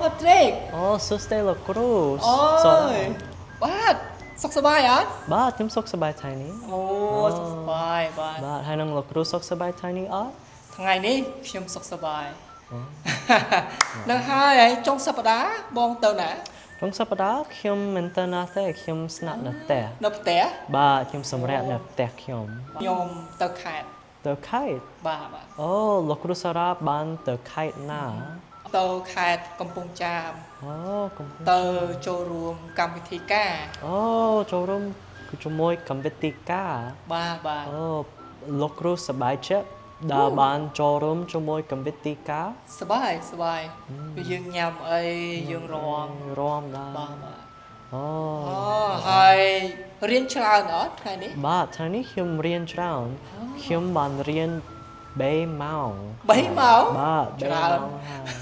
Patrick អូសួស្តីលោកគ្រូ អូ សួ យបាទសុខសប្បាយអត់ បាទខ្ញុំសុខសប្បាយថ្ងៃនេះ អូសុខសប្បាយបាទ បាទហើយនឹងលោកគ្រូសុខសប្បាយថ្ងៃនេះអត់ ថ្ងៃនេះខ្ញុំសុខសប្បាយនឹងហើយចុងសប្តាហ៍បងទៅណា ក្នុងសប្តាហ៍ខ្ញុំមិនទៅណាទេខ្ញុំស្នាក់នៅផ្ទះ នៅផ្ទះ បាទខ្ញុំសម្រាប់នៅផ្ទះខ្ញុំ ខ្ញុំទៅខេត្ត ទៅខេត្ត បាទបាទ អូលោកគ្រូសារ៉ាបានទៅខេត្តណា ទៅខេត្តកំពង់ចាម អូកំពុង ទៅចូលរួមកម្មវិធីការ អូចូលរួមជាមួយកម្មវិធីការ បាទបាទ អូលោកគ្រូសប្បាយចិត្តដែលបានចូលរួមជាមួយកម្មវិធីការ សប្បាយសប្បាយគឺយើងញ៉ាំអីយើងរាំ រាំដែរ បាទបាទ អូ អូហើយរៀនច្រើនអត់ថ្ងៃនេះ បាទថ្ងៃនេះខ្ញុំរៀនច្រើនខ្ញុំបានរៀន3ម៉ោង 3ម៉ោង បាទ ច្រើន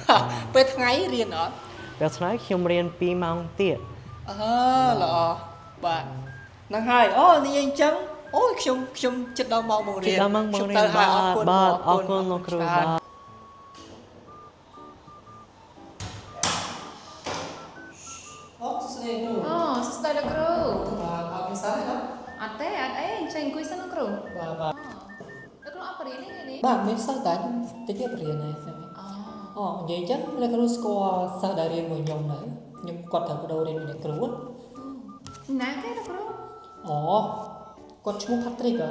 ហើយ ពេលថ្ងៃរៀនអត់ ពេលថ្ងៃខ្ញុំរៀន2ម៉ោងទៀត អឺល្អបាទហ្នឹងហើយអូនិយាយអញ្ចឹងអូយខ្ញុំចិត្តដល់ម៉ោងបង្រៀន ជិតដល់ម៉ោងបង្រៀន ខ្ញុំទៅហើយអរគុណ បាទអរគុណលោកគ្រូ ច្រើន បាទ អូស្ដីគ្រូ អូសួស្តីលោកគ្រូ បាទអរគុណសោះណា អត់ទេអត់អីចេញអង្គុយសិនលោកគ្រូ បាទបាទ លោកគ្រូអត់បរិញ្ញានេះនេះ បាទមានសិស្សតែតិចទៀតរៀនហើយ អូ អូនិយាយអញ្ចឹងលោកគ្រូស្គាល់សិស្សដែលរៀនមួយខ្ញុំដែរខ្ញុំគាត់ត្រូវបដូររៀនមួយអ្នកគ្រូ ណាគេលោកគ្រូ អូគាត់ឈ្មោះ Patrick ហ៎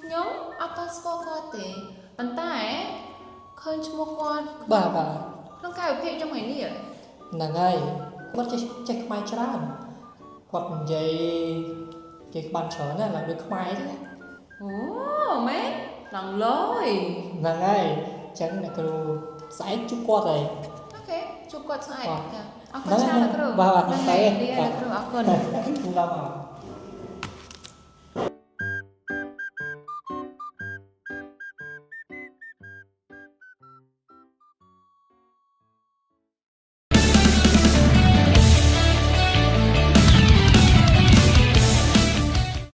ខ្ញុំអត់តស្គាល់គាត់ទេប៉ុន្តែឃើញឈ្មោះគាត់ បាទបាទ ក្នុងកាយវិភាគខ្ញុំថ្ងៃនេះ ហ្នឹងហើយគាត់ចេះខ្មែរច្រើនគាត់និយាយគេបានច្រើនណាស់ឡើងដូចខ្មែរទេ អូមែនឡងលយ ហ្នឹងហើយអញ្ចឹងអ្នកគ្រូស្អែកជួបគាត់ហើយ អូខេជួបគាត់ស្អែក បាទ ចាអរគុណច្រើនលោកគ្រូ បាទបាទ ហ្នឹង ទៅ ហើយ ទេ លោកគ្រូអរគុណ ខ្ញុំដល់មក